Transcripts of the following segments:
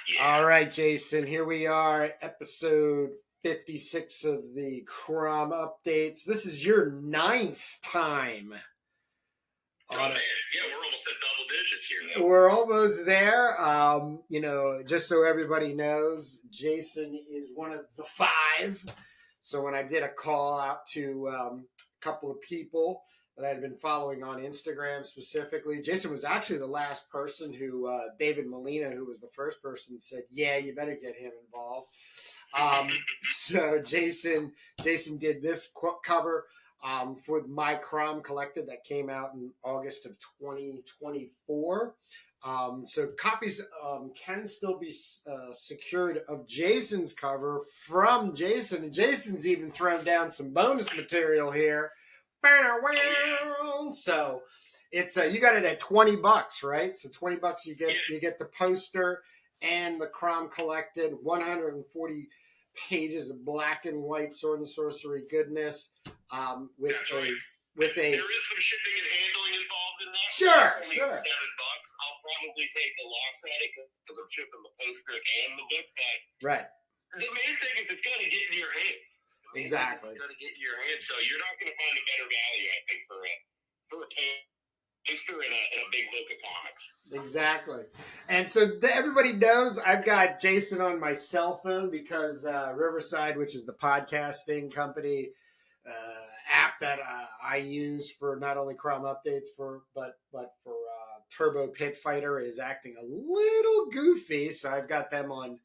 Yeah. All right, Jason, here we are, episode 56 of the CROM Updates. This is your 9th time. Oh, man. Yeah, we're almost at double digits here. Though. We're almost there. Just so everybody knows, Jason is one of the 5. So when I did a call out to a couple of people that I had been following on Instagram specifically, Jason was actually the last person who, David Molina, who was the first person, said, yeah, you better get him involved. So Jason did this cover for my CROM Collected that came out in August of 2024. So copies can still be secured of Jason's cover from Jason. And Jason's even thrown down some bonus material here. So it's you got it at $20, right? So $20 you get the poster and the CROM Collected 140 pages of black and white sword and sorcery goodness. There is some shipping and handling involved in that. Sure. $7. I'll probably take a loss at it because I'm shipping the poster and the book. But right. The main thing is it's got to get in your hand. Exactly. It's got to get in your hand, so you're not going to find a better value, I think, for a poster in a big book of comics. Exactly. And so everybody knows I've got Jason on my cell phone because Riverside, which is the podcasting company app that I use for not only CROM Updates but for Turbo Pit Fighter, is acting a little goofy. So I've got them on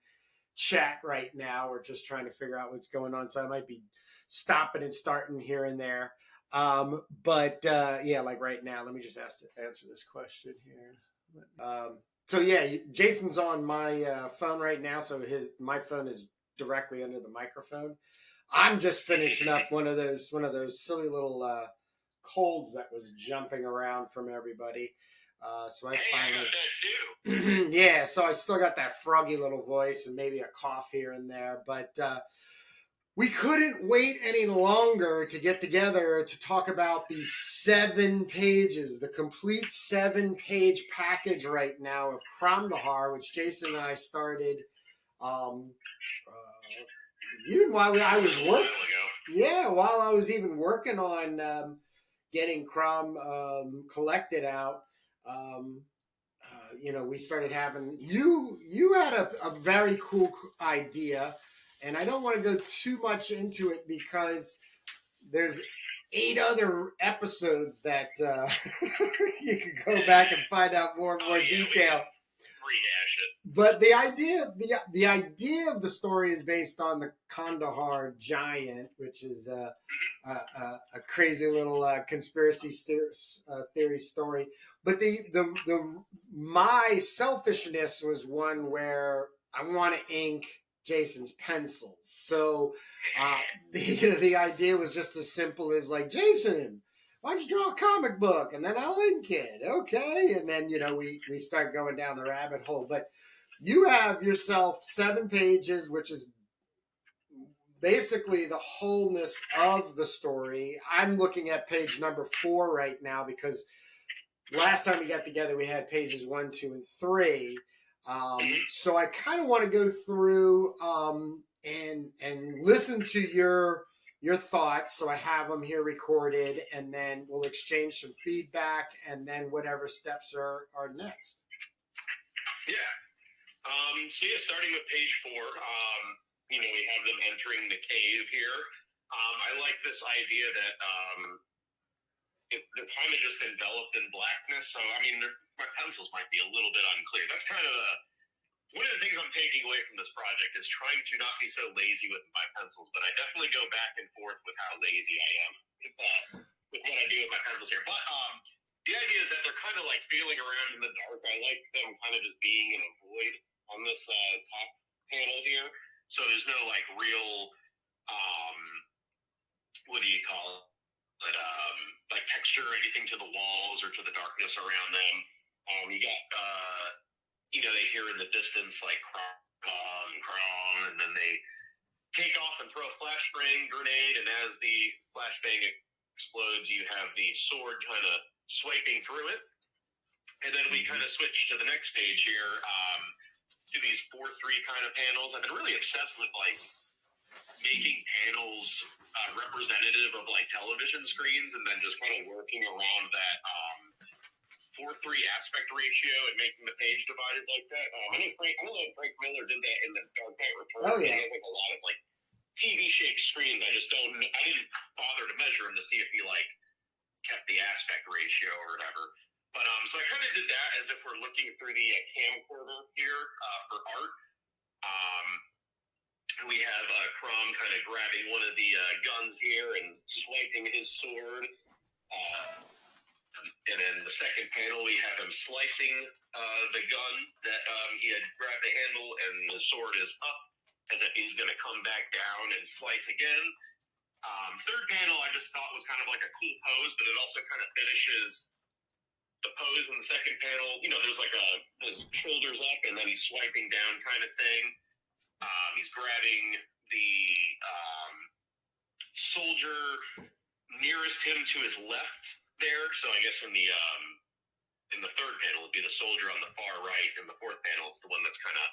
chat right now. We're just trying to figure out what's going on. So I might be stopping and starting here and there. Like right now, let me just answer this question here. Jason's on my phone right now, so my phone is directly under the microphone. I'm just finishing up one of those silly little colds that was jumping around from everybody. So I finally, yeah. So I still got that froggy little voice and maybe a cough here and there, but. We couldn't wait any longer to get together to talk about the 7 pages, the complete 7-page package right now of Cromdahar, which Jason and I started even while I was working. Yeah, while I was even working on getting CROM Collected out. We started having you had a very cool idea. And I don't want to go too much into it because there's 8 other episodes that you could go back and find out more and more detail. Rehash it. But the idea of the story is based on the Kandahar Giant, which is a crazy little conspiracy theory story. But my selfishness was one where I want to ink Jason's pencils. So the idea was just as simple as like, Jason, why don't you draw a comic book and then I'll ink it? Okay. And then, we start going down the rabbit hole. But you have yourself 7 pages, which is basically the wholeness of the story. I'm looking at page number 4 right now because last time we got together, we had pages 1, 2, and 3. So I kind of want to go through and listen to your thoughts. So I have them here recorded, and then we'll exchange some feedback, and then whatever steps are next. Yeah. Starting with page 4, we have them entering the cave here. I like this idea that they're kind of just enveloped in blackness. So, my pencils might be a little bit unclear. That's kind of one of the things I'm taking away from this project is trying to not be so lazy with my pencils. But I definitely go back and forth with how lazy I am with what I do with my pencils here. But the idea is that they're kind of like feeling around in the dark. I like them kind of just being in a void on this top panel here. So there's no like real, what do you call it? Like texture or anything to the walls or to the darkness around them. You got, they hear in the distance like crom, and then they take off and throw a flashbang grenade, and as the flashbang explodes, you have the sword kind of swiping through it. And then we kind of switch to the next page here, to these these 4-3 kind of panels. I've been really obsessed with like making panels representative of like television screens, and then just kind of working around that 4-3 aspect ratio and making the page divided like that. I don't know if Frank Miller did that in the Dark Knight Returns. Oh yeah. He has like a lot of like TV-shaped screens. I didn't bother to measure them to see if he like kept the aspect ratio or whatever. But so I kind of did that as if we're looking through the camcorder here for art. We have Crom kind of grabbing one of the guns here and swiping his sword. And then the second panel, we have him slicing the gun that he had grabbed the handle, and the sword is up as if he's going to come back down and slice again. Third panel, I just thought was kind of like a cool pose, but it also kind of finishes the pose in the second panel. You know, there's like his shoulders up, and then he's swiping down kind of thing. He's grabbing the soldier nearest him to his left there. So I guess in the third panel would be the soldier on the far right, and the fourth panel is the one that's kind of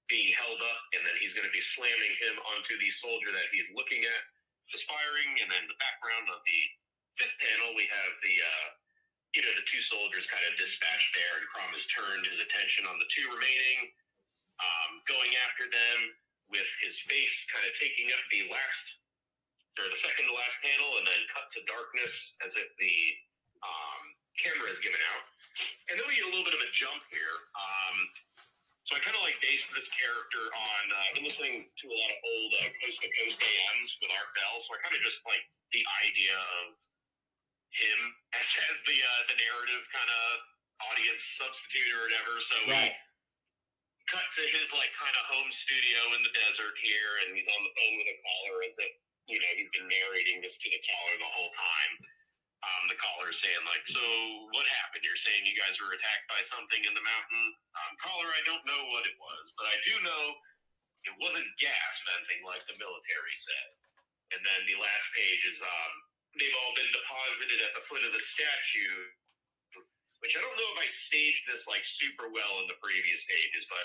being held up, and then he's going to be slamming him onto the soldier that he's looking at, aspiring. And then the background of the fifth panel, we have the two soldiers kind of dispatched there, and Crom has turned his attention on the two remaining, going after them with his face kind of taking up the second to last panel, and then cut to darkness as if the camera is given out. And then we get a little bit of a jump here. So I kind of like based this character on, I've been listening to a lot of old Coast to Coast AMs with Art Bell, so I kind of just like the idea of him as the narrative kind of audience substitute or whatever. So right. We cut to his like kind of home studio in the desert here, and he's on the phone with a caller as if, he's been narrating this to the caller the whole time. The caller is saying like, so what happened? You're saying you guys were attacked by something in the mountain? Caller, I don't know what it was, but I do know it wasn't gas venting like the military said. And then the last page is they've all been deposited at the foot of the statue, which I don't know if I staged this like super well in the previous pages, but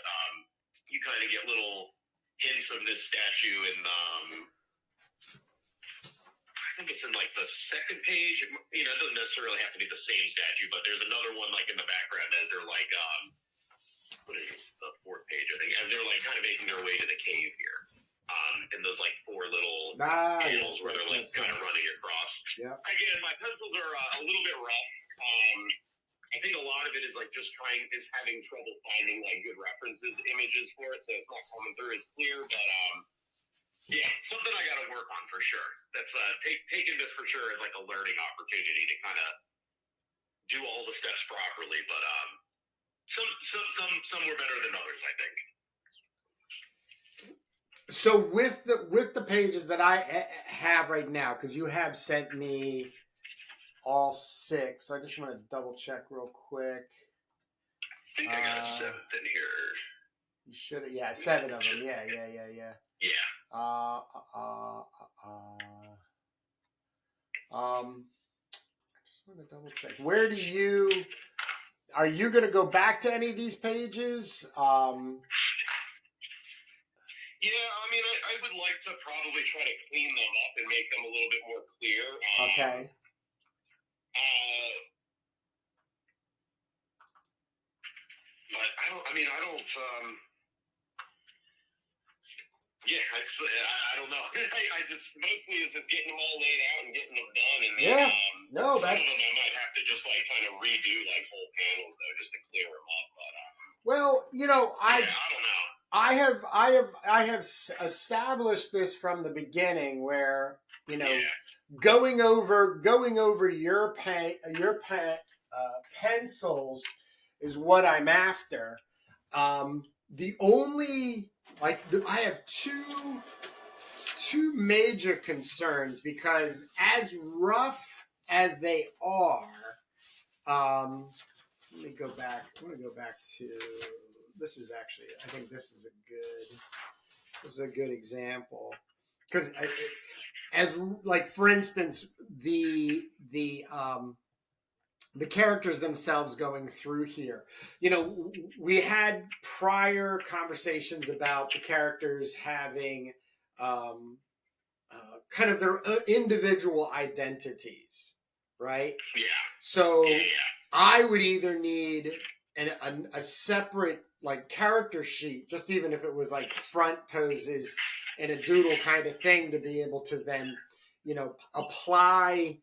you kind of get little hints of this statue in I think it's in like the second page. It doesn't necessarily have to be the same statue, but there's another one like in the background as they're like what is this, the fourth page, I think, as they're like kind of making their way to the cave here. In those like four little panels where they're like kind of running across. Yeah. Again, my pencils are a little bit rough. I think a lot of it is like just having trouble finding like good references, images for it, so it's not coming through as clear. But yeah, something I got to work on for sure. That's taking this for sure as like a learning opportunity to kind of do all the steps properly. But some were better than others, I think. So with the pages that I have right now, because you have sent me all 6, I just want to double check real quick. I think I got a 7th in here. You should have, yeah, 7 of them. Yeah. Yeah. I just want to double check. Are you going to go back to any of these pages? Yeah, I mean, I would like to probably try to clean them up and make them a little bit more clear. Okay. But I don't. Yeah, I don't know. I just mostly is just getting them all laid out and getting them done. And then, no, some that's. of them I might have to just like kind of redo like whole panels though, just to clear them up. But well, I don't know. I have established this from the beginning, where going over your pencils is what I'm after. The only I have two major concerns, because as rough as they are, let me go back. I want to go back to. This is actually, I think this is a good example, because as like, for instance, the the characters themselves going through here. You know, we had prior conversations about the characters having kind of their individual identities, right? Yeah. So Yeah. I would either need a separate like character sheet, just even if it was like front poses and a doodle kind of thing, to be able to then, you know, apply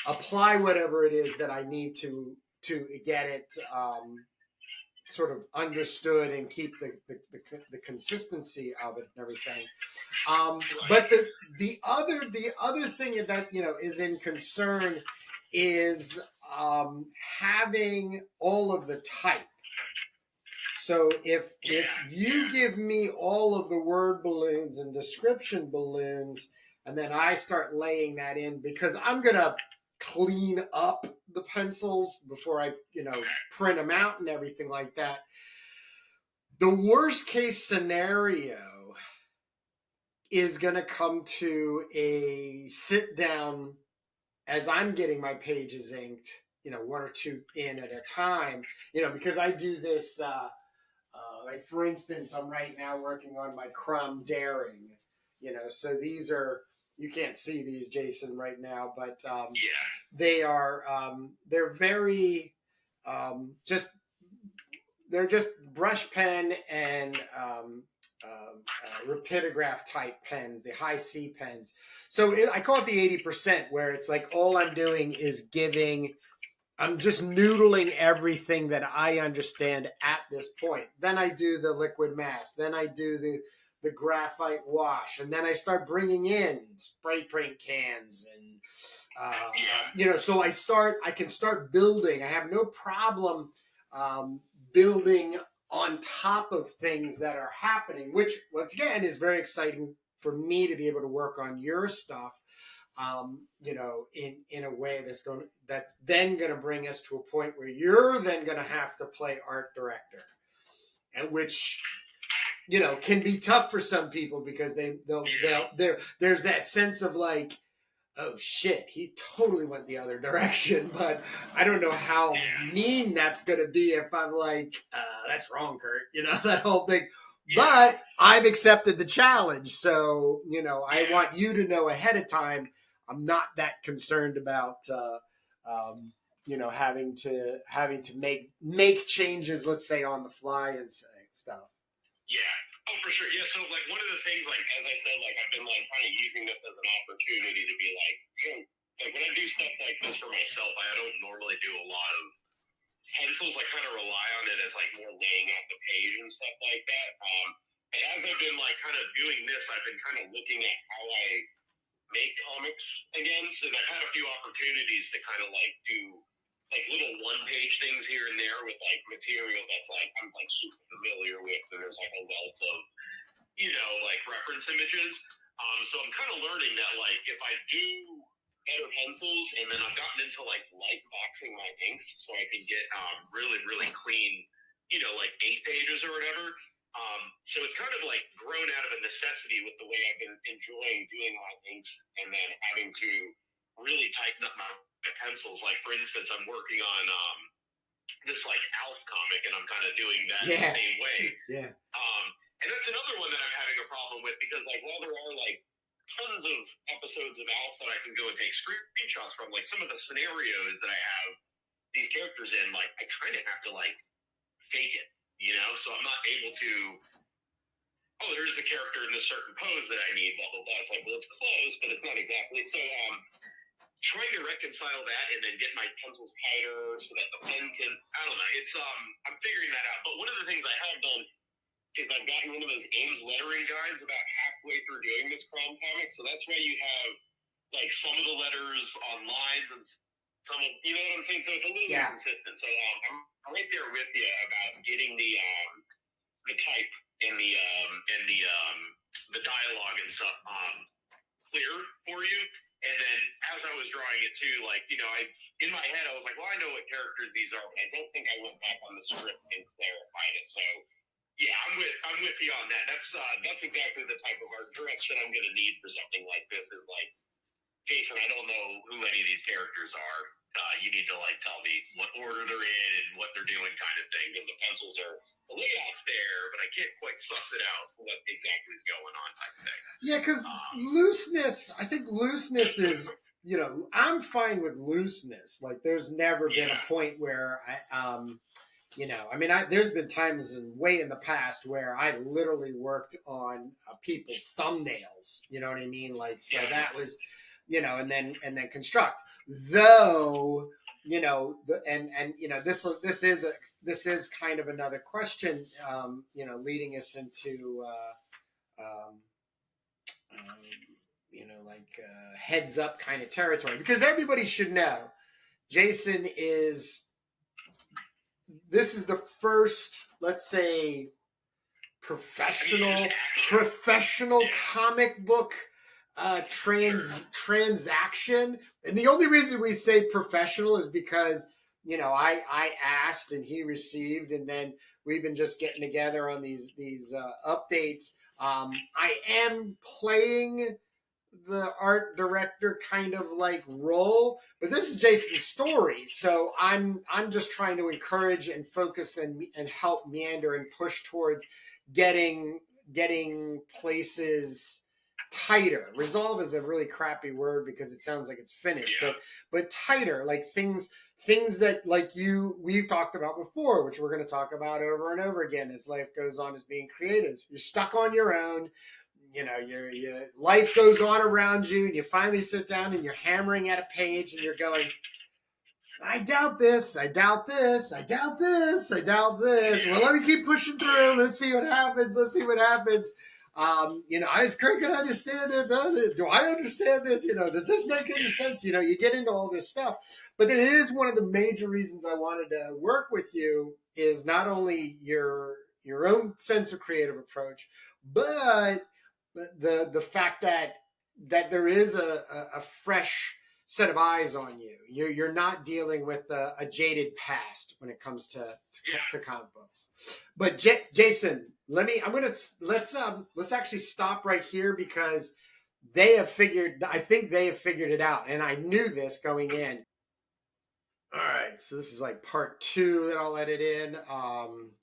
whatever it is that I need to get it sort of understood and keep the consistency of it and everything. But the other thing that, you know, is in concern is having all of the type. So if you give me all of the word balloons and description balloons, and then I start laying that in, because I'm gonna clean up the pencils before I, you know, print them out and everything like that. The worst case scenario is going to come to a sit down as I'm getting my pages inked, you know, one or two in at a time, you know, because I do this, like for instance, I'm right now working on my Cromdahar, you know, so these are, you can't see these, Jason, right now, but they are, they're very, just, they're just brush pen and rapidograph type pens, the high C pens. So I call it the 80%, where it's like all I'm doing is giving, I'm just noodling everything that I understand at this point. Then I do the liquid mask. Then I do the graphite wash, and then I start bringing in spray paint cans and you know. So I can start building. I have no problem building on top of things that are happening, which once again is very exciting for me to be able to work on your stuff. You know, in a way that's then going to bring us to a point where you're then going to have to play art director, and which, you know, can be tough for some people, because there's that sense of like, oh shit, he totally went the other direction. But I don't know how mean that's going to be if I'm like, that's wrong, Kurt, you know, that whole thing. But I've accepted the challenge, so, you know, I want you to know ahead of time I'm not that concerned about you know, having to make changes, let's say on the fly and stuff. Yeah. Oh, for sure. Yeah. So, like, one of the things, like, as I said, like, I've been, like, kind of using this as an opportunity to be, like, you know, like, when I do stuff like this for myself, I don't normally do a lot of pencils. I kind of rely on it as, like, more laying out the page and stuff like that. And as I've been, like, kind of doing this, I've been kind of looking at how I make comics again. So I've had a few opportunities to kind of, like, do like little one-page things here and there with like material that's like I'm like super familiar with, and there's like a wealth of, you know, like reference images. So I'm kind of learning that like if I do better pencils, and then I've gotten into like light boxing my inks so I can get really clean, you know, like 8 pages or whatever. So it's kind of like grown out of a necessity with the way I've been enjoying doing my inks, and then having to really tighten up my pencils. Like for instance, I'm working on this like Alf comic, and I'm kind of doing that the same way. And that's another one that I'm having a problem with, because like while there are like tons of episodes of Alf that I can go and take screenshots from, like some of the scenarios that I have these characters in, like I kind of have to like fake it, you know? So I'm not able to, oh, there's a character in this certain pose that I need, blah, blah, blah. It's like, well, it's close, but it's not exactly. So trying to reconcile that and then get my pencils tighter so that the pen can, I don't know, it's I'm figuring that out. But one of the things I have done is I've gotten one of those Ames lettering guides about halfway through doing this Crom comic. So that's why you have like some of the letters on lines and some of, you know what I'm saying? So it's a little inconsistent. So I'm right there with you about getting the type and the dialogue and stuff clear for you. And then as I was drawing it too, like, you know, in my head I was like, well, I know what characters these are, but I don't think I went back on the script and clarified it. So yeah, I'm with you on that. That's exactly the type of art direction I'm going to need for something like this. Is like, Jason, I don't know who any of these characters are. you need to like tell me what order they're in and what they're doing, kind of thing. Because the pencils are the layout's there, but I can't quite suss it out what exactly is going on, type thing. Yeah, because looseness. I think looseness is. I'm fine with looseness. Like, there's never been a point where there's been times way in the past where I literally worked on people's thumbnails. You know what I mean? Like, so that was, and then construct. Though, this is kind of another question, leading us into, heads up kind of territory, because everybody should know Jason this is the first, let's say, professional comic book transaction. And the only reason we say professional is because, I asked and he received, and then we've been just getting together on these updates. I am playing the art director kind of like role, but this is Jason's story, so I'm just trying to encourage and focus and help meander and push towards getting places tighter. Resolve is a really crappy word because it sounds like it's finished, but tighter, like things that like we've talked about before, which we're going to talk about over and over again as life goes on, as being creatives. You're stuck on your own. Your life goes on around you, and you finally sit down and you're hammering at a page and you're going, I doubt this, I doubt this, I doubt this, I doubt this. Well, let me keep pushing through. Let's see what happens. Is Kurt going to understand this? Do I understand this? Does this make any sense? You get into all this stuff. But it is one of the major reasons I wanted to work with you, is not only your own sense of creative approach, but the fact that there is a fresh set of eyes on you. You're not dealing with a jaded past when it comes to comic books. But Jason, let's actually stop right here, because I think they have figured it out, and I knew this going in. All right, so this is like part 2 that I'll edit in.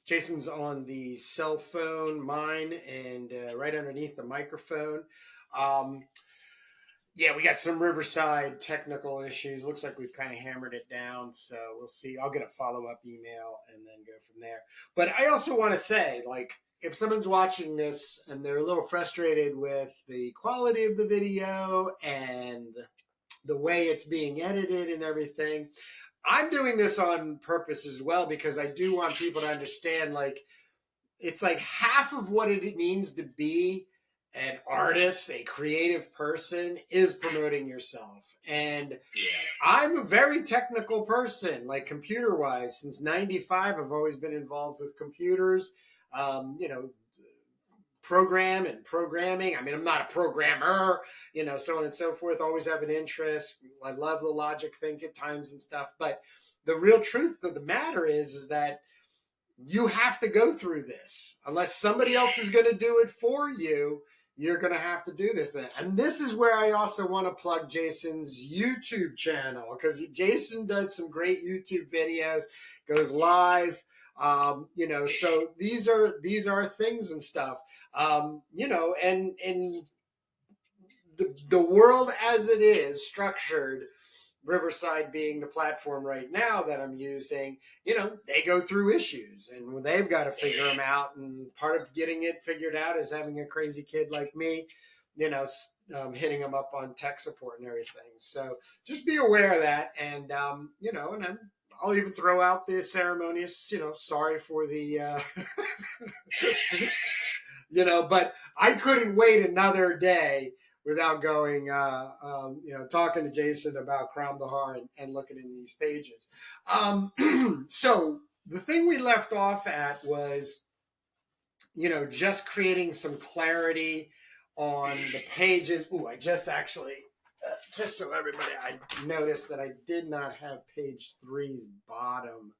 Jason's on the cell phone, mine, and right underneath the microphone. We got some Riverside technical issues. Looks like we've kind of hammered it down, so we'll see. I'll get a follow-up email and then go from there. But I also want to say, like, if someone's watching this and they're a little frustrated with the quality of the video and the way it's being edited and everything, I'm doing this on purpose as well, because I do want people to understand, like, it's like half of what it means to be an artist, a creative person, is promoting yourself. And I'm a very technical person, like computer wise. Since '95, I've always been involved with computers, programming. I mean, I'm not a programmer, so on and so forth. Always have an interest. I love the logic think at times and stuff. But the real truth of the matter is that you have to go through this. Unless somebody else is going to do it for you, you're going to have to do this. And this is where I also want to plug Jason's YouTube channel, because Jason does some great YouTube videos, goes live, so these are things and stuff, and the world as it is structured, Riverside being the platform right now that I'm using, they go through issues and they've got to figure them out. And part of getting it figured out is having a crazy kid like me, hitting them up on tech support and everything. So just be aware of that. And, and then I'll even throw out the ceremonious, sorry for the, but I couldn't wait another day without going, talking to Jason about Cromdahar and looking in these pages. So the thing we left off at was, just creating some clarity on the pages. Ooh, I just actually, just so everybody, I noticed that I did not have page 3's bottom.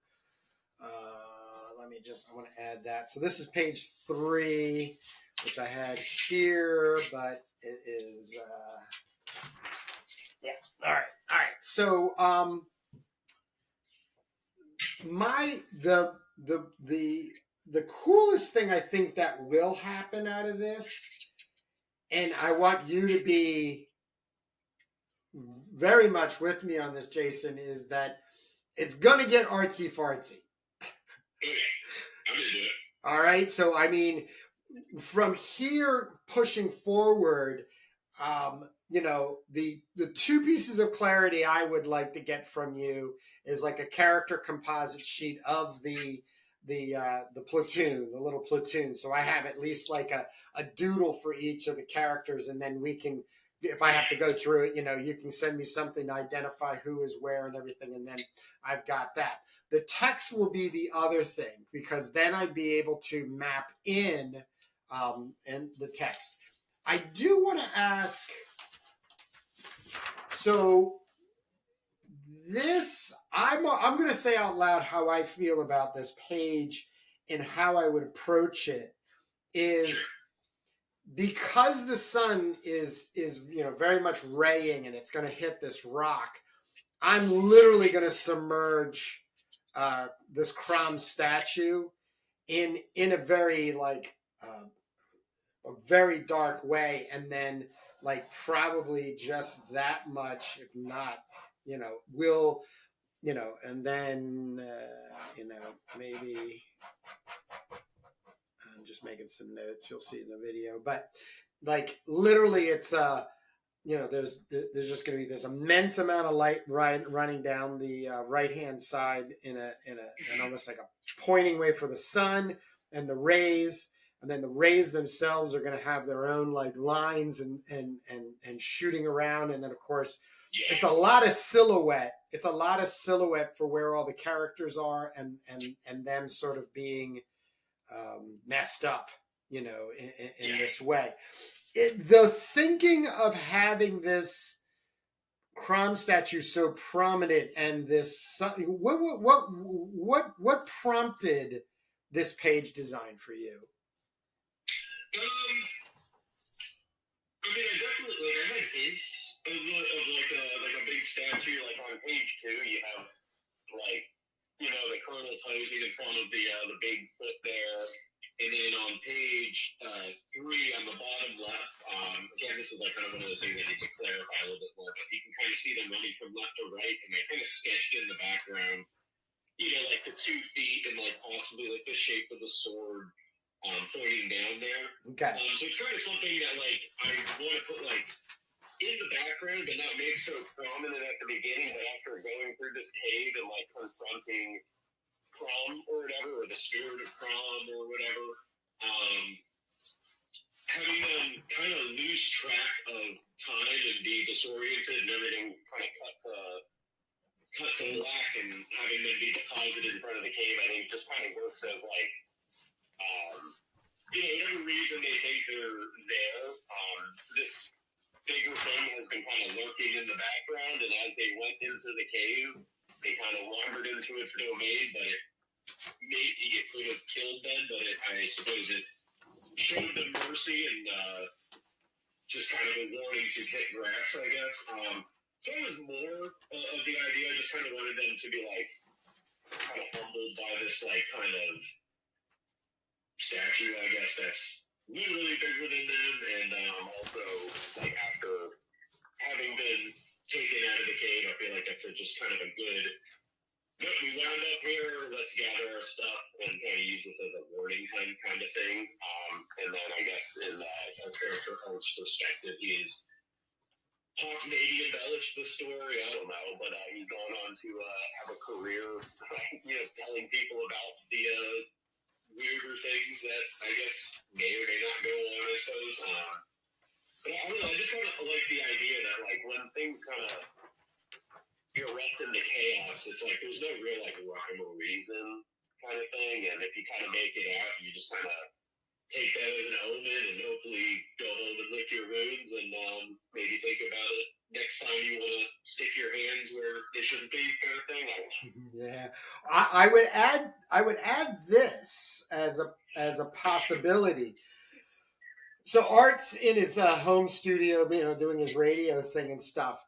I want to add that. So this is page 3, which I had here, but it is, All right. So, The coolest thing I think that will happen out of this, and I want you to be very much with me on this, Jason, is that it's gonna get artsy fartsy. All right. So I mean, from here pushing forward, the two pieces of clarity I would like to get from you is like a character composite sheet of the platoon, the little platoon. So I have at least like a doodle for each of the characters, and then we can, if I have to go through it, you can send me something to identify who is where and everything, and then I've got that. The text will be the other thing, because then I'd be able to map in and the text. I do want to ask, so this, I'm going to say out loud how I feel about this page and how I would approach it is, because the sun is very much raying and it's going to hit this rock. I'm literally going to submerge this CROM statue in a very a very dark way, and then like probably just that much, if not, will, and then maybe I'm just making some notes. You'll see in the video, but like literally, it's there's just going to be this immense amount of light running down the right hand side in an almost like a pointing way for the sun and the rays, and then the rays themselves are going to have their own like lines and shooting around, and then of course it's a lot of silhouette. It's a lot of silhouette for where all the characters are, and them sort of being messed up, in this way. The thinking of having this CROM statue so prominent, and this what prompted this page design for you? I mean, I definitely I had hints of like a big statue. Like on page 2, you have like the Colonel posing in front of the big foot there. And then on page 3 on the bottom left, again, this is like kind of one of those things I need to clarify a little bit more, but you can kind of see them running from left to right, and they kind of sketched in the background, like the 2 feet and like possibly like the shape of the sword pointing down there. Okay. So it's kind of something that like I want to put like in the background, but not make so prominent at the beginning. But after going through this cave and like confronting CROM or whatever, or the spirit of CROM or whatever, having them kind of lose track of time and be disoriented and everything kind of cut to black, and having them be deposited in front of the cave, I think just kind of works as like, whatever reason they think they're there, this bigger thing has been kind of lurking in the background, and as they went into the cave, they kind of wandered into its domain, but it could have killed them, but I suppose it showed them mercy and just kind of a warning to hit grass, I guess. So it was more of the idea. I just kind of wanted them to be like kind of humbled by this like kind of statue, I guess, that's literally bigger than them, and also like after having been taken out of the cave, I feel like that's just kind of a good. Look, we wound up here. Let's gather our stuff and kind of use this as a warning kind of thing. And then I guess in our character art's perspective, he's possibly maybe embellished the story. I don't know, but he's gone on to have a career, telling people about the weirder things that I guess may or may not go on, I suppose. But I don't know. I just kind of like the idea that like when things kind of erupt into chaos, it's like there's no real like rhyme or reason kind of thing, and if you kind of make it out, you just kind of take that as an omen and hopefully go home and lick your wounds and maybe think about it next time you want to stick your hands where they shouldn't be, kind of thing. I don't know. Yeah, I would add this as a possibility. So Art's in his home studio, doing his radio thing and stuff.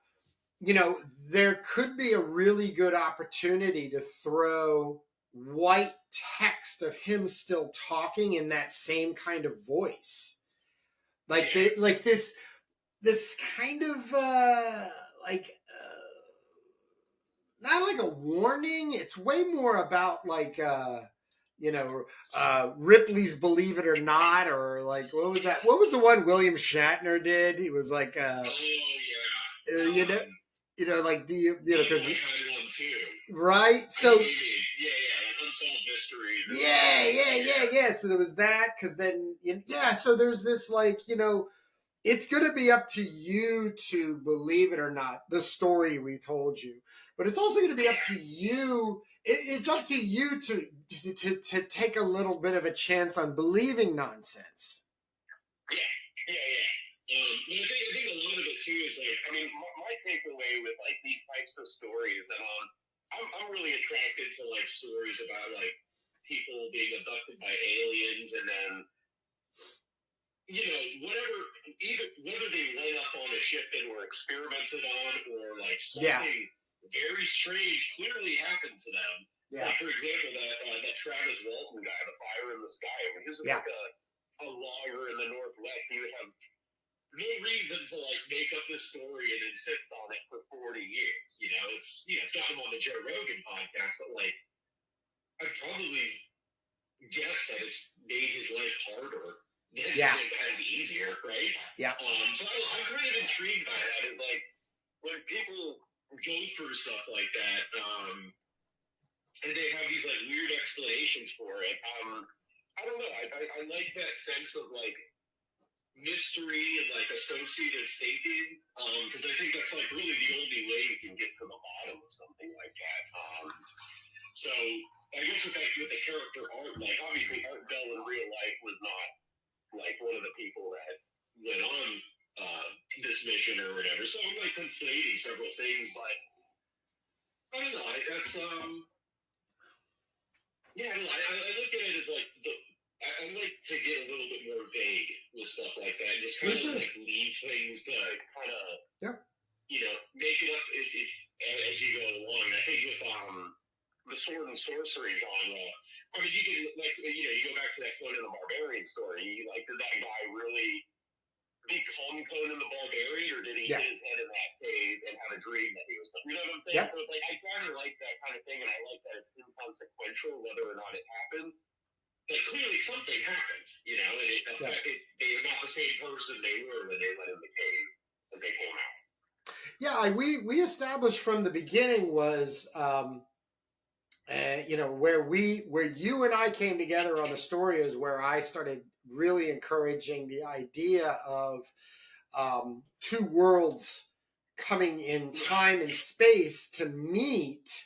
there could be a really good opportunity to throw white text of him still talking in that same kind of voice, like this kind of like not like a warning. It's way more about like Ripley's Believe It or Not, or like what was that? What was the one William Shatner did? He was like like do because right? So like Unsolved Mysteries. Yeah. So there was that, because then so there's this like it's going to be up to you to believe it or not, the story we told you, but it's also going to be up to you. It's up to you to take a little bit of a chance on believing nonsense. Yeah. I think a lot of it too is like, I mean, my takeaway with like these types of stories, and I'm really attracted to like stories about like people being abducted by aliens, and then whether they went up on a ship and were experimented on, or like something very strange clearly happened to them. Yeah. Like, for example, that Travis Walton guy, the Fire in the Sky. I mean, he was just like a logger in the Northwest. He would have no reason to like make up this story and insist on it for 40 years. It's got him on the Joe Rogan podcast, but like, I'd probably guess that it's made his life harder. It has easier, right? Yeah. So I'm kind of intrigued by that. Is like when people go through stuff like that, and they have these like weird explanations for it. I don't know. I like that sense of like mystery and like associative thinking, because I think that's like really the only way you can get to the bottom of something like that. So I guess with the character Art, like obviously Art Bell in real life was not like one of the people that went on this mission or whatever. So I'm like conflating several things, but I don't know. That's I look at it as like I like to get a little bit more vague with stuff like that, and just kind of like leave things to kind of make it up if as you go along. I think with the sword and sorcery genre, I mean, you can like you go back to that Conan the Barbarian story. Like, did that guy really become Conan the Barbarian, or did he hit his head in that cave and have a dream that he was? You know what I'm saying? Yep. So it's like I kind of like that kind of thing, and I like that it's inconsequential whether or not it happened. But clearly something happened, and it affected. They are not the same person they were when they went in the cave and they came out. Yeah, we established from the beginning was. Where you and I came together on the story is where I started really encouraging the idea of two worlds coming in time and space to meet,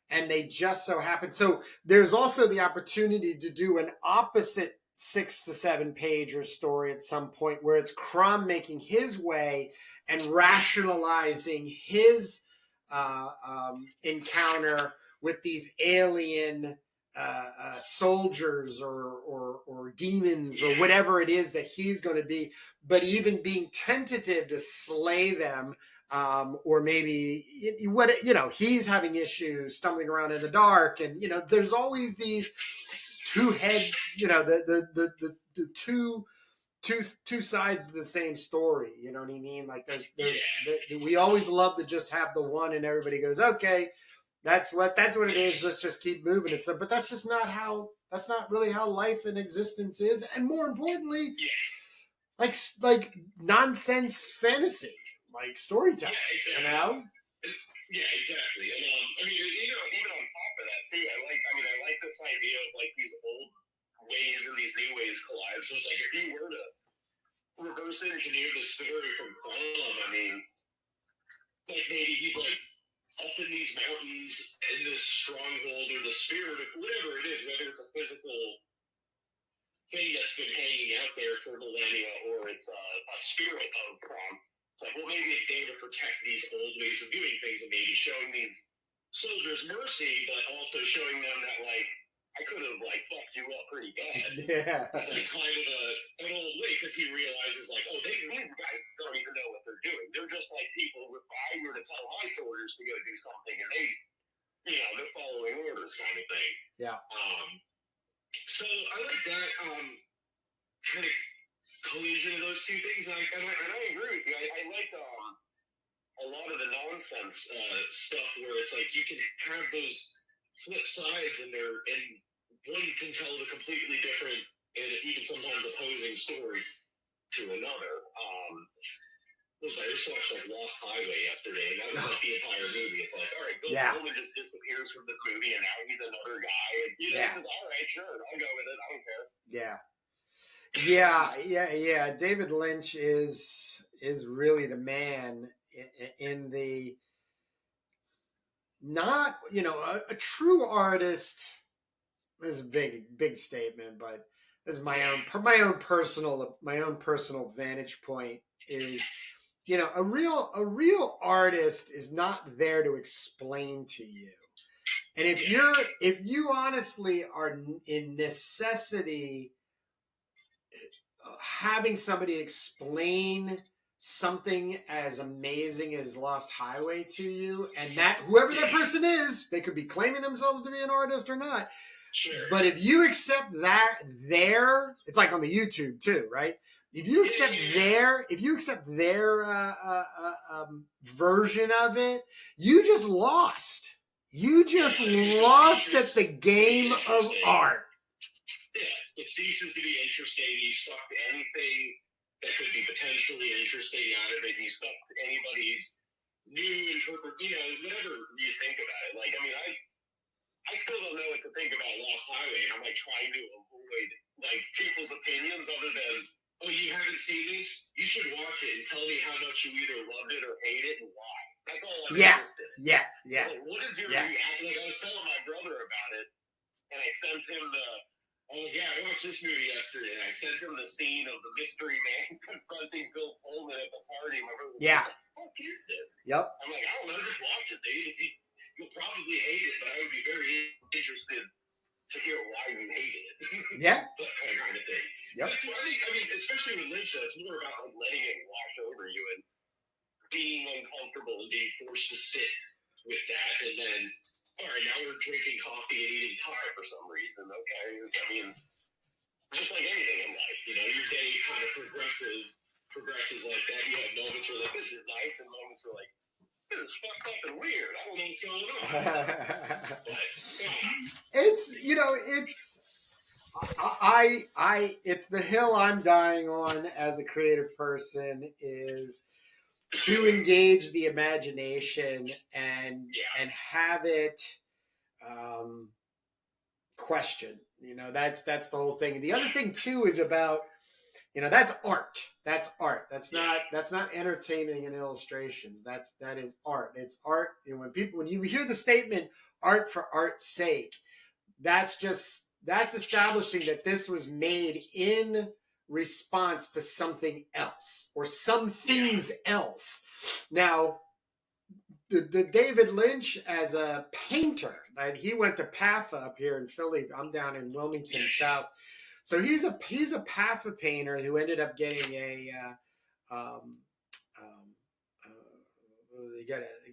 and they just so happen. So there's also the opportunity to do an opposite 6 to 7 page or story at some point where it's Crom making his way and rationalizing his encounter with these alien soldiers or demons or whatever it is that he's going to be, but even being tentative to slay them, or maybe he's having issues stumbling around in the dark, and there's always these two sides of the same story. You know what I mean? Like we always love to just have the one, and everybody goes, okay, that's what it is. Let's just keep moving and stuff. But that's just not how. That's not really how life and existence is. And more importantly, like nonsense fantasy, like storytelling. Yeah, exactly. Yeah, exactly. And I mean, even on top of that too, I like this idea of like these old ways and these new ways collide. So it's like if you were to reverse engineer the story from Crom, I mean, like maybe he's like up in these mountains in this stronghold, or the spirit of whatever it is, whether it's a physical thing that's been hanging out there for millennia, or it's a spirit of Crom. It's like, well, maybe it's there to protect these old ways of doing things, and maybe showing these soldiers mercy, but also showing them that like I could have like fucked you up pretty bad. Yeah. It's like kind of an old way because he realizes like, oh, these guys don't even know what they're doing. They're just like people. If I were to tell my soldiers to go do something and they, they're following orders kind of thing. Yeah. So I like that kind of collision of those two things, and I agree with you. I like a lot of the nonsense stuff where it's like you can have those flip sides and one can tell the completely different and even sometimes opposing story to another. I just watched like Lost Highway yesterday, and that was like the entire movie. It's like, all right, Bill Pullman just disappears from this movie, and now he's another guy. And it's just, all right, sure, I'll go with it. I don't care. Yeah. David Lynch is really the man in the not, a true artist. This is a big statement, but this is my own personal vantage point is, a real artist is not there to explain to you. And if you honestly are in necessity having somebody explain something as amazing as Lost Highway to you, and that whoever that person is, they could be claiming themselves to be an artist or not. Sure. But if you accept that it's like on the YouTube too, right? If you accept their version of it, you just lost. You just lost at the game of art. Yeah, it ceases to be interesting. You suck anything that could be potentially interesting out of it. You suck anybody's new whatever you think about it. Like, I mean, I still don't know what to think about Lost Highway, and I'm like trying to avoid like people's opinions other than, oh, you haven't seen this? You should watch it and tell me how much you either loved it or hate it and why. That's all I'm interested in. Yeah. Like, what is your reaction? Like, I was telling my brother about it, and I sent him I watched this movie yesterday, and I sent him the scene of the mystery man confronting Bill Pullman at the party. My brother was like, what the fuck is this? Yep. I'm like, I don't know, just watch it, dude. You'll probably hate it, but I would be very interested to hear why you hate it. Yeah. That kind of thing. Yep. That's what I think, especially with Lynch, it's more about like letting it wash over you and being uncomfortable and being forced to sit with that. And then, all right, now we're drinking coffee and eating pie for some reason. Okay. Just like anything in life, your day kind of progresses like that. You have moments where like, this is nice, and moments where like, this is fucked up and weird. I don't know what's going on. It's the hill I'm dying on as a creative person is to engage the imagination and have it question. That's the whole thing. And the other thing too is about, that's art. That's art. That's not entertainment and illustrations. That is art. It's art. When you hear the statement "art for art's sake," that's establishing that this was made in response to something else or some things else. Now, the David Lynch as a painter, right? He went to PAFA up here in Philly. I'm down in Wilmington South. So he's a PAFA painter who ended up getting he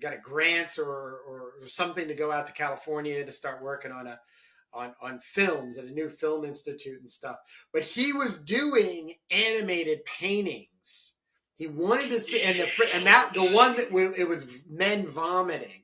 got a grant or something to go out to California to start working on films at a new film institute and stuff. But he was doing animated paintings. He wanted to see, the one that it was men vomiting.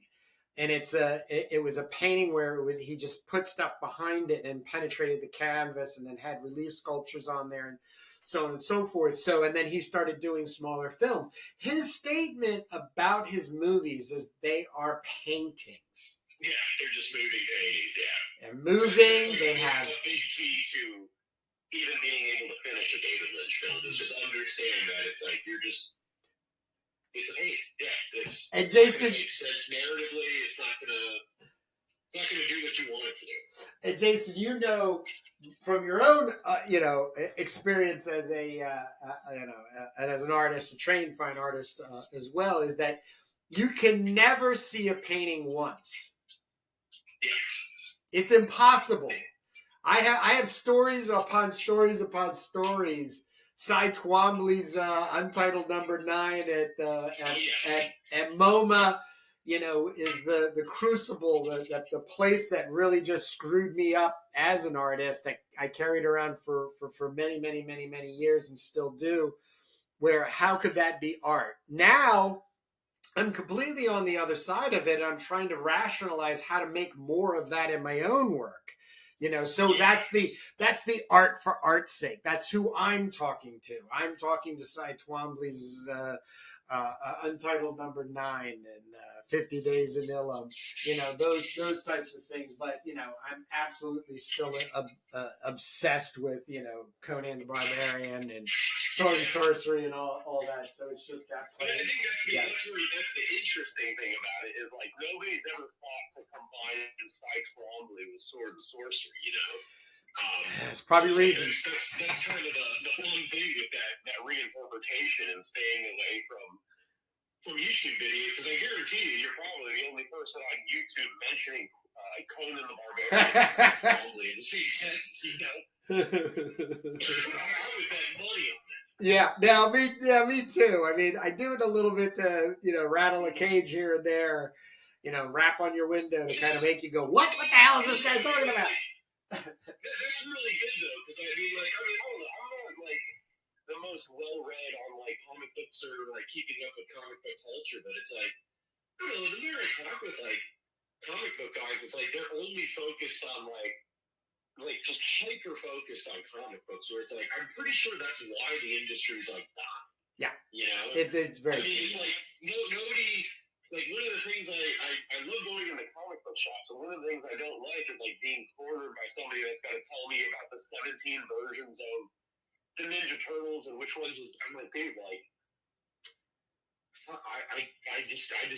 And it was a painting where he just put stuff behind it and penetrated the canvas and then had relief sculptures on there and so on and so forth. So, and then he started doing smaller films. His statement about his movies is they are paintings. Yeah, they're just moving paintings, yeah. They're moving, they have... A big key to even being able to finish a David Lynch film is just understand that it's like it's a painting. Yeah, and Jason, it makes sense narratively. It's not gonna do what you want it to do. And Jason, from your own experience as and as an artist, a trained fine artist as well, is that you can never see a painting once. Yeah. It's impossible. I have stories upon stories upon stories. Cy Twombly's Untitled #9 at MoMA, is the crucible, the place that really just screwed me up as an artist that I carried around for many, many, many, many years and still do. Where how could that be art? Now I'm completely on the other side of it. I'm trying to rationalize how to make more of that in my own work. So that's the art for art's sake. That's who I'm talking to. I'm talking to Cy Twombly's Untitled #9 and 50 Days in Ilum. Those types of things. But I'm absolutely still obsessed with Conan the Barbarian and Sword and Sorcery and all that. So it's just that place. I think that's the interesting thing about it is like nobody's ever thought to combine Cy Twombly with Sword and Sorcery. That's probably reasons. That's kind of the fun thing with that reinterpretation and staying away from YouTube videos, because I guarantee you're probably the only person on YouTube mentioning Conan the Barbarian probably in the same sentence, How would that money on that? Yeah, me too. I mean, I do it a little bit to, rattle a cage here and there, rap on your window to kind of make you go, what the hell is this guy talking about? That's really good though, because I don't know, I'm not like the most well-read on like comic books or like keeping up with comic book culture, but it's like, I don't know, the more I talk with like comic book guys, it's like they're only focused on like just hyper focused on comic books, where it's like I'm pretty sure that's why the industry's like that. Yeah, it's very. It's like nobody. Like one of the things I love going into comic book shops, and one of the things I don't like is like being cornered by somebody that's got to tell me about the 17 versions of the Ninja Turtles and which ones is. I'm like, dude, like I just can't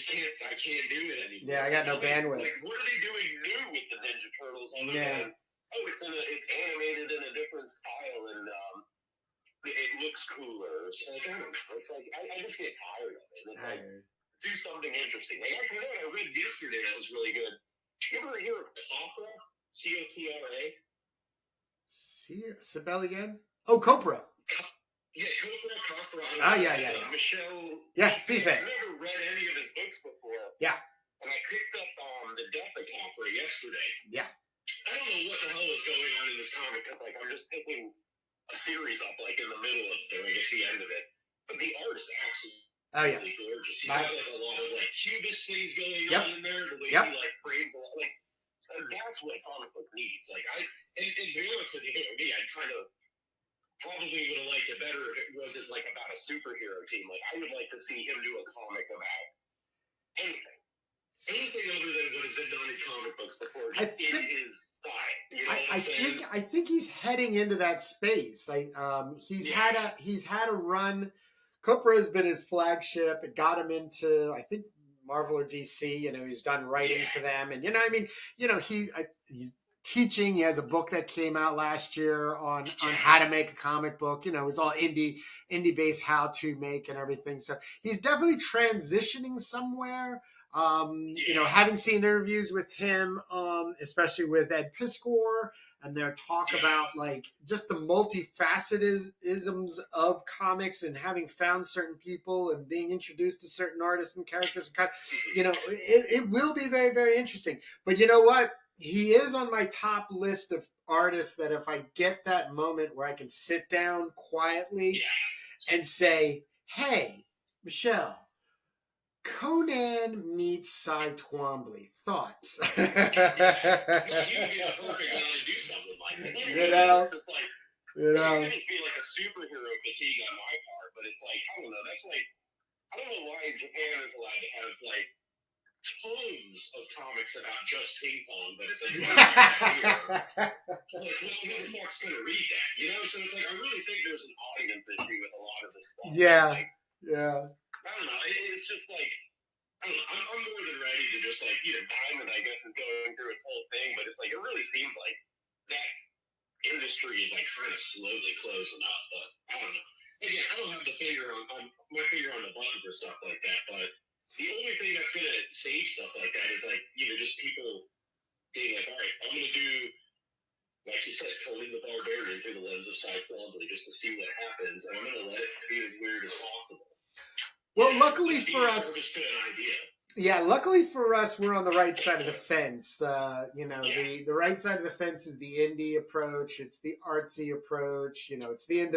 do it anymore. Yeah, I got no bandwidth. Like, what are they doing new with the Ninja Turtles other than it's animated in a different style and it looks cooler. So like, I don't know. It's like I just get tired of it. It's like do something interesting. Like I read yesterday that was really good. You ever hear of Copra? COPRA? Spell again? Oh, Copra. Yeah, Copra. Yeah. Michelle. Yeah, Fife. I've never read any of his books before. Yeah. And I picked up The Death of Copra yesterday. Yeah. I don't know what the hell is going on in this comic, because like I'm just picking a series up like in the middle of it, I guess the end of it. But the art is absolutely gorgeous. He's got like a lot of like cubist things going on in there. The way he like frames a lot, like that's what a comic book needs. Like and to be honest with you, me, I'd kind of probably would have liked it better if it wasn't like about a superhero team. Like I would like to see him do a comic about anything other than what has been done in comic books before, just in his style. I think he's heading into that space. He's had a run. Copra has been his flagship. It got him into, I think, Marvel or DC. He's done writing for them, and he's teaching. He has a book that came out last year on how to make a comic book. It's all indie based how to make and everything. So he's definitely transitioning somewhere. Having seen interviews with him, especially with Ed Piskor, and their talk about like just the multifacetedisms of comics and having found certain people and being introduced to certain artists and characters, it will be very, very interesting. But you know what? He is on my top list of artists that if I get that moment where I can sit down quietly and say, hey, Michelle, Conan meets Cy Twombly. Thoughts? You would be the perfect guy to do something like that. It just be like a superhero fatigue on my part, but it's like, I don't know. That's like, I don't know why Japan is allowed to have like tons of comics about just ping pong, but it's like, who the fuck's gonna read that? So it's like, I really think there's an audience issue with a lot of this stuff. Yeah. I don't know. It's just like, I don't know. I'm more than ready to just like, Diamond, I guess, is going through its whole thing, but it's like, it really seems like that industry is like kind of slowly closing up. But I don't know. Again, I don't have the finger on my finger on the button for stuff like that. But the only thing that's gonna save stuff like that is like, just people being like, all right, I'm gonna do like you said, coding the barbarian through the lens of psychology just to see what happens, and I'm going to let it be as weird as possible. Well, luckily just for us, service to an idea. yeah, luckily for us, we're on the right side of the fence. You know, Yeah. the right side of the fence is the indie approach. It's the artsy approach. You know, it's the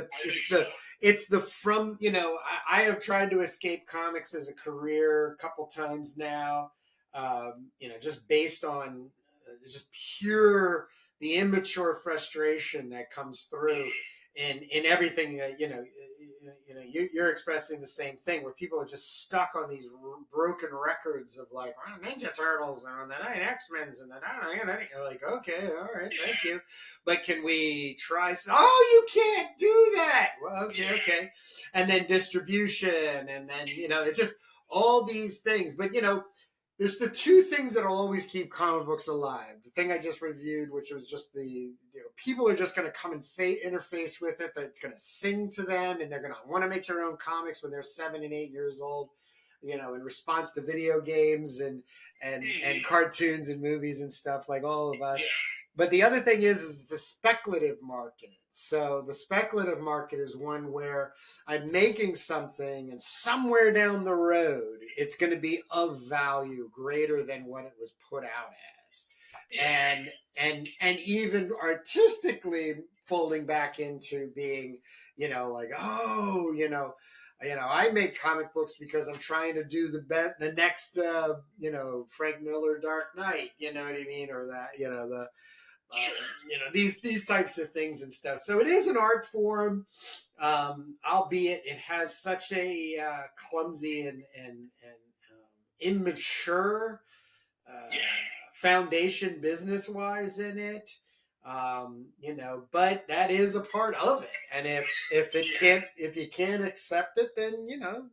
it's the from. You know, I have tried to escape comics as a career a couple times now. You know, just based on just pure the immature frustration that comes through in everything that you're expressing the same thing where people are just stuck on these broken records of like Ninja Turtles and then X-Men's and then you're like, okay, all right, thank you, but can we try oh, you can't do that. Well, okay, and then distribution, and then it's just all these things. But there's the two things that'll always keep comic books alive. The thing I just reviewed, which was just people are just going to come and interface with it. That it's going to sing to them, and they're going to want to make their own comics when they're 7 and 8 years old. In response to video games and cartoons and movies and stuff like all of us. But the other thing is the speculative market. So the speculative market is one where I'm making something, and somewhere down the road, it's going to be of value greater than what it was put out as, and even artistically folding back into being, like, oh, I make comic books because I'm trying to do the next, Frank Miller Dark Knight, you know what I mean, or that, these types of things and stuff. So it is an art form, albeit it has such a clumsy and immature foundation business wise in it. But that is a part of it. And if you can't accept it, then go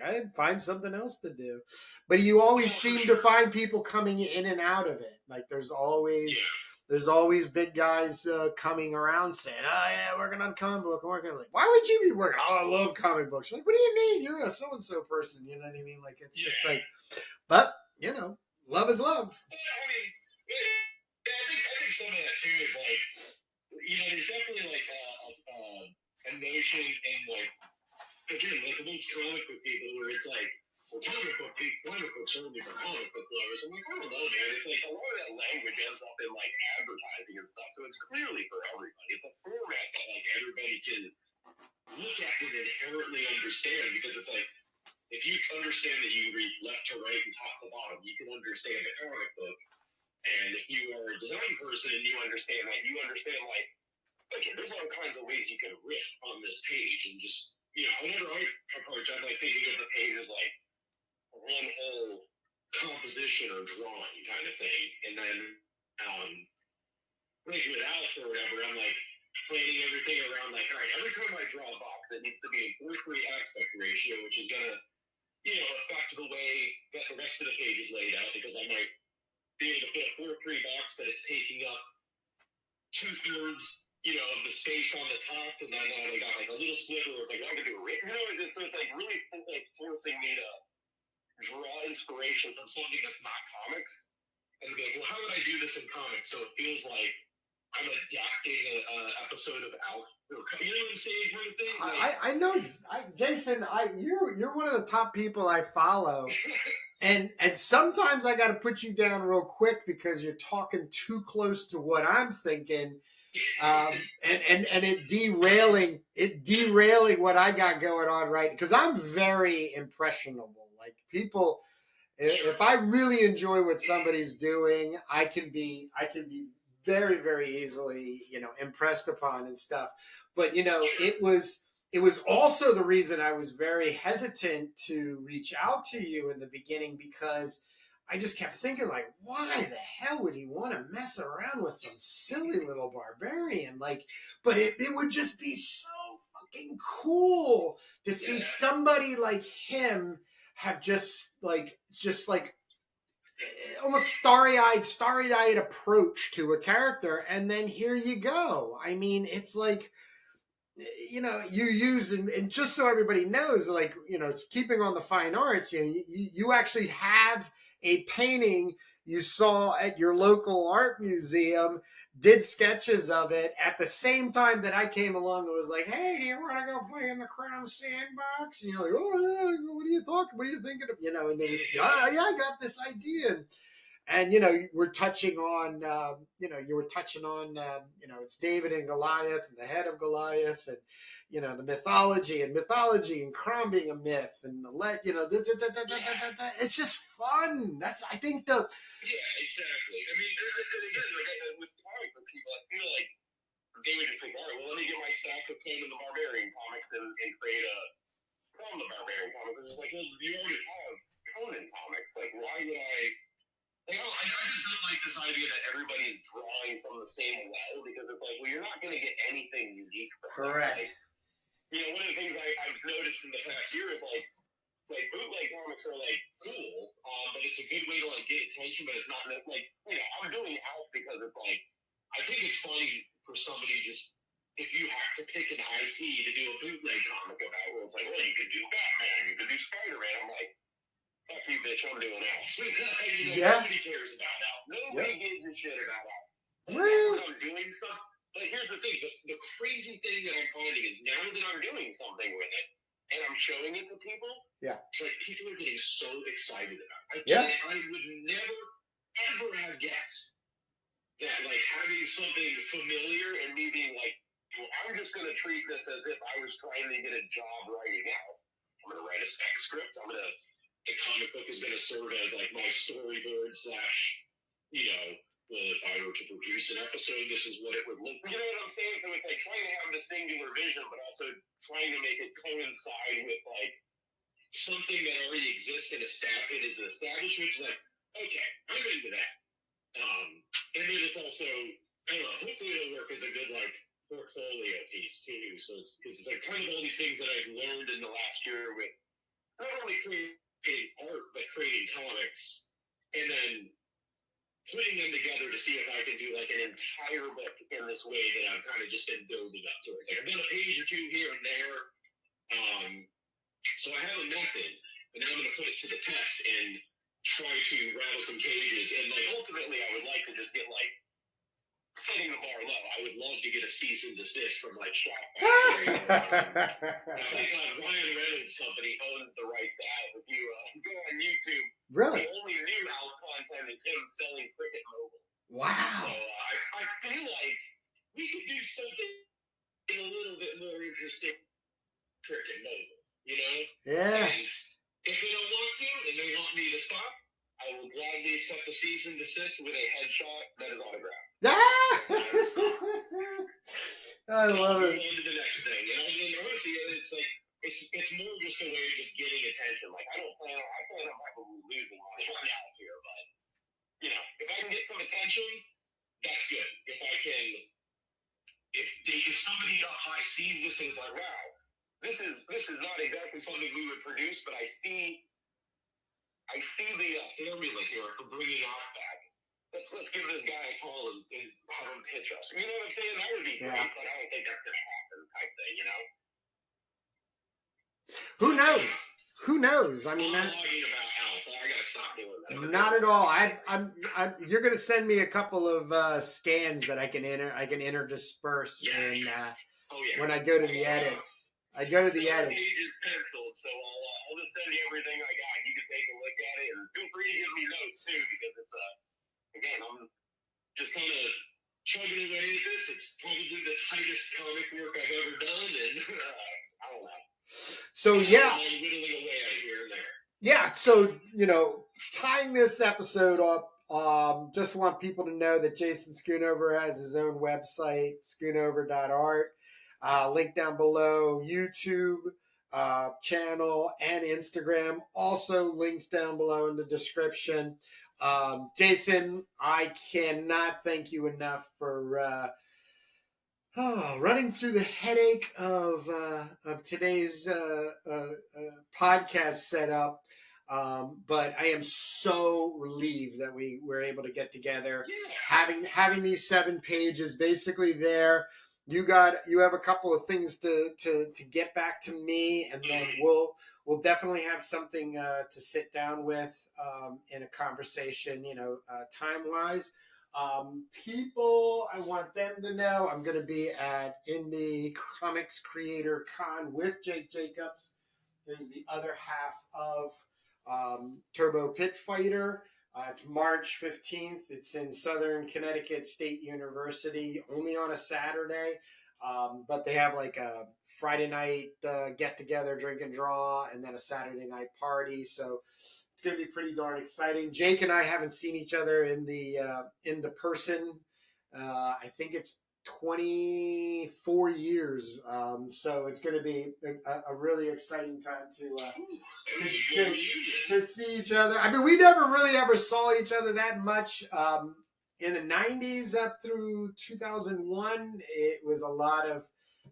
ahead, find something else to do. But you always seem to find people coming in and out of it. Like there's always big guys coming around saying, "Oh yeah, working on comic book, working." Like, why would you be working? Oh, I love comic books. Like, what do you mean? You're a so and so person. You know what I mean? Like, it's just like, but love is love. I think some of that too is like, there's definitely like a notion in like, again, like amongst comic book people where it's like, well, comic books are only for comic book lovers. I'm like, I don't know, man. It's like a lot of that language ends up in like advertising and stuff, so it's clearly for everybody. It's a format that like everybody can look at and inherently understand, because it's like, if you understand that you read left to right and top to bottom, you can understand a comic book. And if you are a design person and you understand that, you understand like, okay, there's all kinds of ways you can riff on this page, and just, whenever I approach, I'm like thinking of the page as like one whole composition or drawing kind of thing, and then thinking it out or whatever, I'm like planning everything around like, all right, every time I draw a box, it needs to be a 4:3 aspect ratio, which is gonna affect the way that the rest of the page is laid out, because I might be able to put a 4:3 box that it's taking up 2/3, of the space on the top, and then they got like a little sliver where it's like, well, I can do a rate. So it's like really like forcing me to draw inspiration from something that's not comics, and be like, well, how would I do this in comics so it feels like I'm adapting an episode of Alf? You know what I'm saying, kind of thing? I know, Jason. You're one of the top people I follow. And sometimes I got to put you down real quick because you're talking too close to what I'm thinking, and it derailing what I got going on, right? Because I'm very impressionable. Like people, if I really enjoy what somebody's doing, I can be very very easily impressed upon and stuff. But it was also the reason I was very hesitant to reach out to you in the beginning, because I just kept thinking, like, why the hell would he want to mess around with some silly little barbarian? Like, but it would just be so fucking cool to see somebody like him have just like almost starry-eyed approach to a character, and then here you go. I mean, it's like, you used, and just so everybody knows, like, it's keeping on the fine arts. You actually have a painting you saw at your local art museum, did sketches of it at the same time that I came along and was like, hey, do you want to go play in the Crown Sandbox? And you're like, oh, what are you talking? What are you thinking of? And then, yeah, I got this idea. And we're touching on you were touching on it's David and Goliath and the head of Goliath, and the mythology and Crom being a myth, and it's just fun. That's, I think, the Yeah, exactly. I mean, again, like with comic book people, I feel like David just think, all right, well, let me get my stack of Conan the Barbarian comics and create a Conan the Barbarian comic. It's like, well, you already have Conan comics. Like, why would I? Like, I just don't like this idea that everybody is drawing from the same well, because it's like, well, you're not going to get anything unique from correct. Like, one of the things I've noticed in the past year is like bootleg comics are like cool, but it's a good way to like get attention. But it's not like, I'm doing Alf because it's like, I think it's funny for somebody just, if you have to pick an IP to do a bootleg comic about, where it's like, well, you could do Batman, you could do Spider-Man. I'm like, fuck you, bitch, I'm doing Alf. Yeah. Nobody cares about Alf. Nobody gives a shit about Alf. Well, I'm doing stuff. But here's the thing: the crazy thing that I'm finding is, now that I'm doing something with it and I'm showing it to people, it's like people are getting so excited about it. I would never ever have guessed that, like, having something familiar and me being like, well, I'm just going to treat this as if I was trying to get a job writing out. I'm going to write a spec script. The comic book is going to serve as like my storyboard / well, if I were to produce an episode, this is what it would look. You know what I'm saying? So it's like trying to have the singular vision, but also trying to make it coincide with like something that already exists and is established, which is like, okay, I'm into that. And then it's also, I don't know, hopefully it'll work as a good like portfolio piece too. So it's because it's like kind of all these things that I've learned in the last year with not only creating art but creating comics, and then putting them together to see if I can do like an entire book in this way that I've kind of just been building up to. It's like I've done a page or two here and there. So I have a method, but now I'm going to put it to the test and try to rattle some cages. And like ultimately, I would like to just get like setting the bar low. I would love to get a cease and desist from like Shop Factory. I think Ryan Reynolds' company owns the rights to Alf. If you go on YouTube, really, the only new Alf content is him selling Cricket Mobile. Wow. So I feel like we could do something a little bit more interesting. Cricket Mobile, Yeah. And if they don't want to, and they want me to stop, I will gladly accept the cease and desist with a headshot that is autographed. I love it. On to the next thing. And honestly, it's like it's more just a way of just getting attention. Like I plan on probably losing money on Alf here, but if I can get some attention, that's good. If somebody up high sees this and is like, wow, this is not exactly something we would produce, but I see the formula here for bringing Alf back. Let's give this guy a call and have him pitch us. You know what I'm saying? That would be great, but I don't think that's going to happen type thing, Who knows? Who knows? I mean, that's about Alf. I gotta stop doing that. Not at all. You're going to send me a couple of scans that I can interdisperse in when I go to the edits. I go to the edits. The page is penciled, so I'll just send you everything I got. You can take a look at it, and feel free to give me notes too, because it's again, I'm just kind of chugging away at this. It's probably the tightest comic work I've ever done, and I don't know. So yeah, I'm whittling away at it here and there. Yeah, so tying this episode up, just want people to know that Jason Schoonover has his own website, schoonover.art. Link down below, YouTube channel and Instagram. Also links down below in the description. Jason, I cannot thank you enough for running through the headache of today's podcast setup. But I am so relieved that we were able to get together, having these 7 pages basically there. you have a couple of things to get back to me, and then we'll definitely have something to sit down with in a conversation, time wise. People, I want them to know I'm going to be at Indie Comics Creator Con with Jake Jacobs, who's the other half of Turbo Pit Fighter. It's March 15th. It's in Southern Connecticut State University, only on a Saturday. But they have like a Friday night get together, drink and draw, and then a Saturday night party. So it's going to be pretty darn exciting. Jake and I haven't seen each other in the person. I think it's 24 years. So it's going to be a really exciting time to see each other. I mean, we never really ever saw each other that much. In the 90s up through 2001, it was a lot of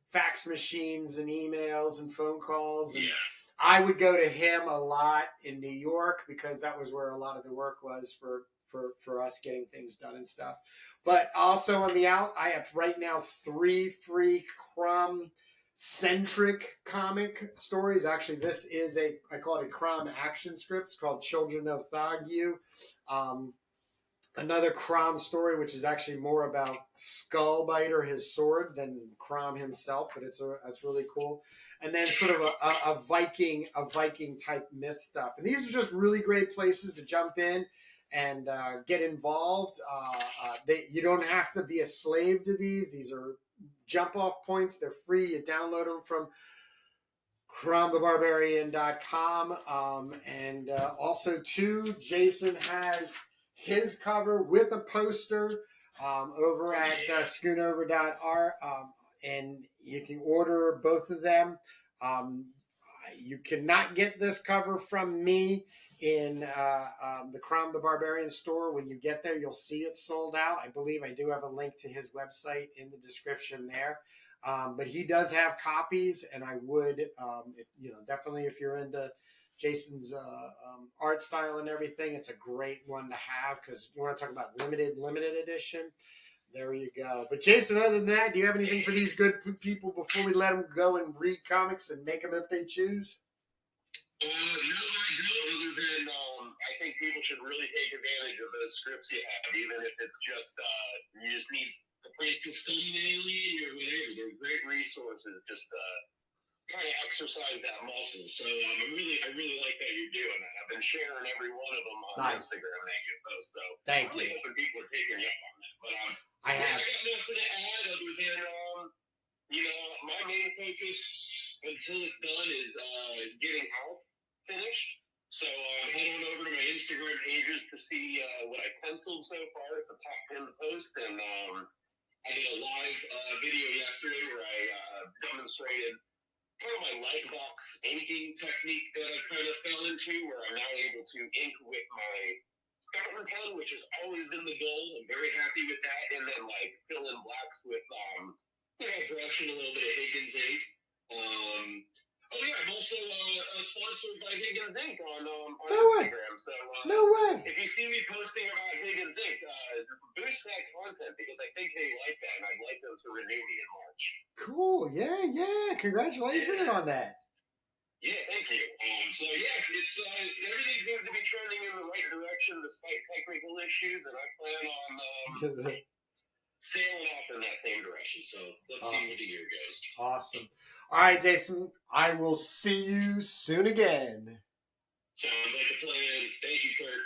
fax machines and emails and phone calls. And I would go to him a lot in New York because that was where a lot of the work was for us getting things done and stuff. But also on the out, I have right now 3 free CROM centric comic stories. Actually, this is I call it a CROM action script. It's called Children of Thagyu. Another CROM story, which is actually more about Skullbiter, his sword, than CROM himself, but it's really cool. And then sort of a Viking type myth stuff. And these are just really great places to jump in and get involved. You don't have to be a slave to these. These are jump off points. They're free. You download them from cromthebarbarian.com. And also, too, Jason has his cover with a poster over at schoonover.art. And you can order both of them. You cannot get this cover from me in the CROM the Barbarian store. When you get there, you'll see it sold out. I believe I do have a link to his website in the description there. But he does have copies, and I would, definitely if you're into Jason's art style and everything, it's a great one to have because you want to talk about limited edition. There you go. But Jason, other than that, do you have anything for these good people before we let them go and read comics and make them if they choose? No, I don't. Other than I think people should really take advantage of those scripts you have, even if it's just you just need to practice some daily or whatever. They're great resources. Just kind of exercise that muscle. So I really like that you're doing that. I've been sharing every one of them on Instagram that you post. So thank you. Hoping people are taking you up on that. But I got nothing to add other than my main focus until it's done is getting out finished. So head on over to my Instagram pages to see what I penciled so far. It's a top 10 post, and I did a live video yesterday where I demonstrated kind of my light box inking technique that I kind of fell into, where I'm now able to ink with my fountain pen, which has always been the goal. I'm very happy with that, and then fill in blacks with brush and a little bit of Higgins ink. I'm also sponsored by Higgins Ink on Instagram. So no way. If you see me posting about Higgins Ink, boost that content because I think they like that, and I'd like them to renew me in March. Cool. Yeah. Congratulations on that. Yeah, thank you. It's everything seems to be trending in the right direction despite technical issues, and I plan on sailing off in that same direction. So let's see where the year goes. Awesome. All right, Jason. I will see you soon again. Sounds like a plan. Thank you, Kurt.